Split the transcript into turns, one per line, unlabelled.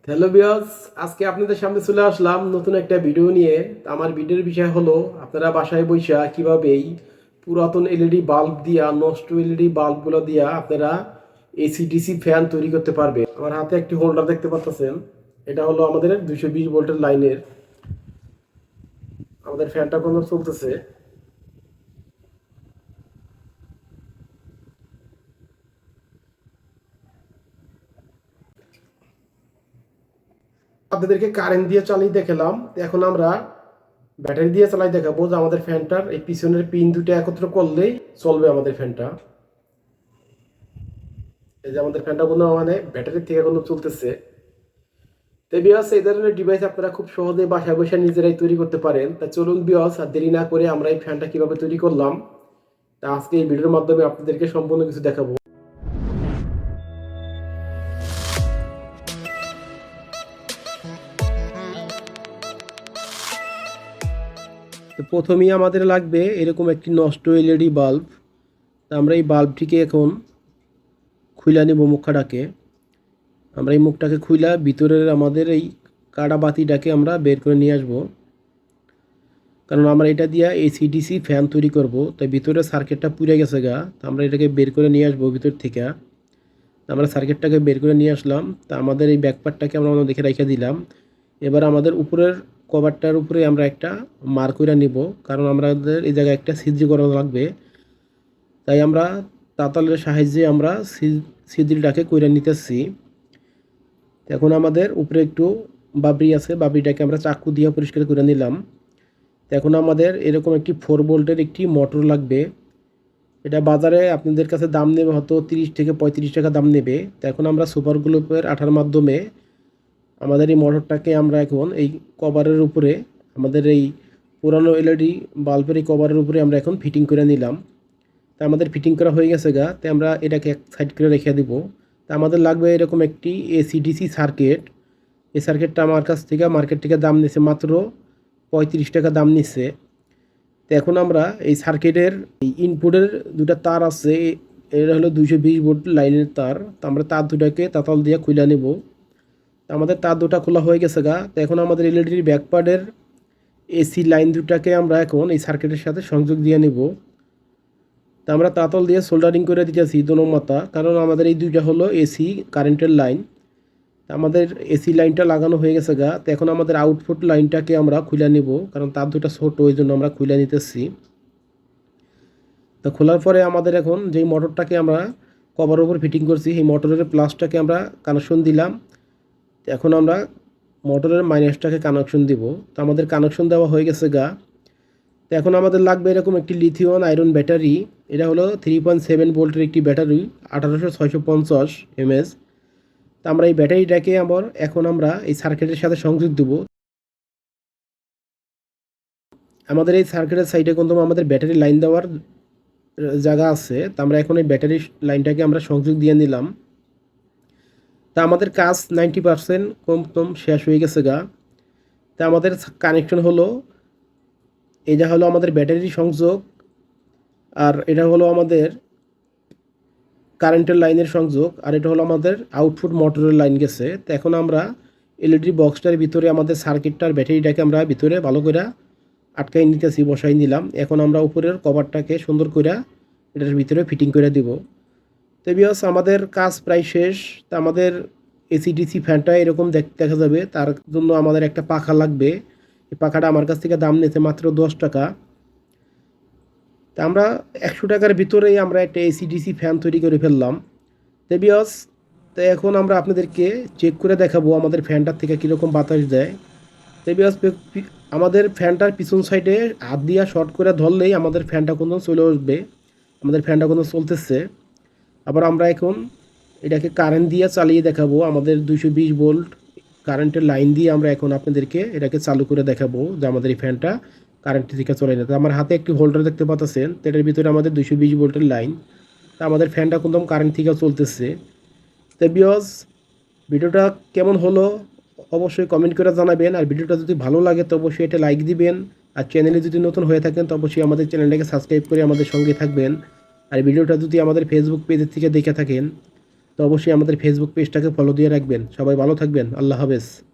Hello বিয়স, আজকে আপনাদের সামনে চলে আসলাম নতুন একটা ভিডিও নিয়ে। আমার ভিডিওর বিষয় হলো আপনারা বাসায় বসে কিভাবে এই পুরাতন এলইডি বাল্ব দিয়া, নষ্ট এলইডি বাল্বগুলো দিয়া আপনারা এসি ডিসি ফ্যান তৈরি করতে পারবে। আমার হাতে একটি হোল্ডার দেখতে পাচ্ছেন, এটা হলো আমাদের 220 ভোল্টের লাইনের। আমাদের ফ্যানটা কোনো চলতেছে। আপনাদেরকে কারেন্ট দিয়ে চালিয়ে দেখালাম। এখন আমরা ব্যাটারি দিয়ে চালাই দেখাবো যে আমাদের ফ্যানটার এই পিছনের পিন দুটো একত্র করলেই চলবে আমাদের ফ্যানটা। এই যে আমাদের ফ্যানটা কোনো মানে ব্যাটারি থেকে কোনো চলতেছে। তো বিয়াস, এই ধরনের ডিভাইস আপনারা খুব সহজে বাসায় বসে নিজেরাই তৈরি করতে পারেন। তা চলুন বিয়াস, আর দেরি না করে আমরা এই ফ্যানটা কিভাবে তৈরি করলাম তা আজকে এই ভিডিওর মাধ্যমে আপনাদেরকে সম্পূর্ণ কিছু দেখাবো। তো প্রথমেই আমাদের লাগবে এরকম একটি নষ্ট এলইডি বাল্ব। তা আমরা এই বাল্বটিকে এখন খুলে নেব মুখটাকে। আমরা এই মুখটাকে খুইলা ভিতরের আমাদের এই কাটা বাতিটাকে আমরা বের করে নিয়ে আসবো, কারণ আমরা এটা দিয়ে এসি ডিসি ফ্যান তৈরি করব। তাই ভিতরে সার্কিটটা পুড়ে গেছে গা, তা আমরা এটাকে বের করে নিয়ে আসবো ভিতর থেকে। আমরা সার্কিটটাকে বের করে নিয়ে আসলাম। তা আমাদের এই ব্যাকপার্টটাকে আমরা দেখে রেখে দিলাম। এবার আমাদের উপরের কভারটার উপরে আমরা একটা মার্ক করে নিব, কারণ আমাদের এই জায়গায় একটা ছিদ্র করা লাগবে। তাই আমরা তাতালের সাহায্যে আমরা ছিদ্রটাকে করে নিতেছি। এখন আমাদের উপরে একটু বাবরি আছে, বাবরিটাকে আমরা চাকু দিয়ে পরিষ্কার করে নিলাম। এখন আমাদের এরকম একটি 4 ভোল্টের একটি মোটর লাগবে। এটা বাজারে আপনাদের কাছে দাম নেবে হয়তো 30 থেকে 35 টাকা দাম নেবে। তো এখন আমরা সুপার গ্লুপের আঠার মাধ্যমে আমাদের এই মোটরটাকে আমরা এখন এই কভারের উপরে, আমাদের এই পুরানো এলইডি বাল্বের এই কভারের উপরে আমরা এখন ফিটিং করে নিলাম। তা আমাদের ফিটিং করা হয়ে গেছে গা। তো আমরা এটাকে এক সাইড করে রেখে দিব। তা আমাদের লাগবে এরকম একটি এসি ডিসি সার্কিট। এই সার্কিটটা আমার কাছ থেকে মার্কেট থেকে দাম নিচ্ছে মাত্র 35 টাকা দাম নিচ্ছে। তো এখন আমরা এই সার্কিটের এই ইনপুটের দুটা তার আছে, এটা হলো 220 ভোল্ট লাইনের তার। তো আমরা তার দুটাকে তাতাল দিয়ে খুলে নেব। তো আমাদের তার দুটা খোলা হয়ে গেছে গা। তো এখন আমাদের এলইডির ব্যাকপার্টের এসি লাইন দুটাকে আমরা এখন এই সার্কিটের সাথে সংযোগ দিয়ে নেব। তা আমরা তাতল দিয়ে সোল্ডারিং করে দিতেছি দোনো মাথা, কারণ আমাদের এই দুইটা হলো এসি কারেন্টের লাইন। আমাদের এসি লাইনটা লাগানো হয়ে গেছে গা। তো এখন আমাদের আউটপুট লাইনটাকে আমরা খুলে নিব, কারণ তার দুটা ছোট, ওই জন্য আমরা খুলে নিতেছি। তো খোলার পরে আমাদের এখন যেই মোটরটাকে আমরা কভার উপর ফিটিং করছি, এই মোটরের প্লাসটাকে আমরা কানেকশন দিলাম। এখন আমরা মোটরের মাইনাসটাকে কানেকশন দিব। তো আমাদের কানেকশন দেওয়া হয়ে গেছে গা। তো এখন আমাদের লাগবে এরকম একটি লিথিয়াম আয়রন ব্যাটারি। এটা হলো 3.7 ভোল্টের একটি ব্যাটারি, 1850 mAh। তো আমরা এই ব্যাটারিটাকে এখন আমরা এই সার্কিটের সাথে সংযোগ দেব। আমাদের এই সার্কিটের সাইডে কিন্তু আমাদের ব্যাটারি লাইন দেওয়ার জায়গা আছে। তো আমরা এখন এই ব্যাটারি লাইনটাকে আমরা সংযোগ দিয়ে নিলাম। তা আমাদের কাজ 90% কম শেষ হয়ে গেছে গা। তা আমাদের কানেকশন হলো, এটা হলো আমাদের ব্যাটারি সংযোগ, আর এটা হলো আমাদের কারেন্টের লাইনের সংযোগ, আর এটা হলো আমাদের আউটপুট মোটরের লাইন গেছে। তো এখন আমরা এলইডি বক্সটার ভিতরে আমাদের সার্কিটটার ব্যাটারিটাকে আমরা ভিতরে ভালো করে আটকাই নিতেছি, বসাই নিলাম। এখন আমরা উপরের কভারটাকে সুন্দর করে এটার ভিতরে ফিটিং করে দিব। তো বিকজ আমাদের কাজ প্রায় শেষ। তা আমাদের এসি ডিসি ফ্যানটা এরকম দেখা যাবে। তার জন্য আমাদের একটা পাখা লাগবে। এই পাখাটা আমার কাছ থেকে দাম নিয়েছে মাত্র 10 টাকা। তা আমরা 100 টাকার ভিতরেই আমরা একটা এসি ডিসি ফ্যান তৈরি করে ফেললাম। তো বিকজ তো এখন আমরা আপনাদেরকে চেক করে দেখাবো আমাদের ফ্যানটার থেকে কীরকম বাতাস দেয়। তো বিকজ আমাদের ফ্যানটার পিছন সাইডে হাত দিয়া শর্ট করে ধরলেই আমাদের ফ্যানটা কোনো চলে আসবে। আমাদের ফ্যানটা কোনো চলতেছে। আবার আমরা এখন এটাকে কারেন্ট দিয়ে চালিয়ে দেখাবো। আমাদের 220 ভোল্ট কারেন্টের লাইন দিয়ে আমরা এখন আপনাদেরকে এটাকে চালু করে দেখাবো যে আমাদের এই ফ্যানটা কারেন্ট থেকে চলে যেতে। আমার হাতে একটি হোল্ডার দেখতে পাচ্ছেন, তো এটার ভিতরে আমাদের 220 ভোল্টের লাইন। তা আমাদের ফ্যানটা কিন্তু কারেন্ট থেকে চলতেছে। তো বিয়স, ভিডিওটা কেমন হলো অবশ্যই কমেন্ট করে জানাবেন। আর ভিডিওটা যদি ভালো লাগে তো অবশ্যই এটা লাইক দিবেন। আর চ্যানেলে যদি নতুন হয়ে থাকেন তো অবশ্যই আমাদের চ্যানেলটাকে সাবস্ক্রাইব করে আমাদের সঙ্গে থাকবেন। আর ভিডিওটা যদি আমাদের ফেসবুক পেজ থেকে দেখে থাকেন তো অবশ্যই আমাদের ফেসবুক পেজটাকে ফলো দিয়ে রাখবেন। সবাই ভালো থাকবেন। আল্লাহ হাফেজ।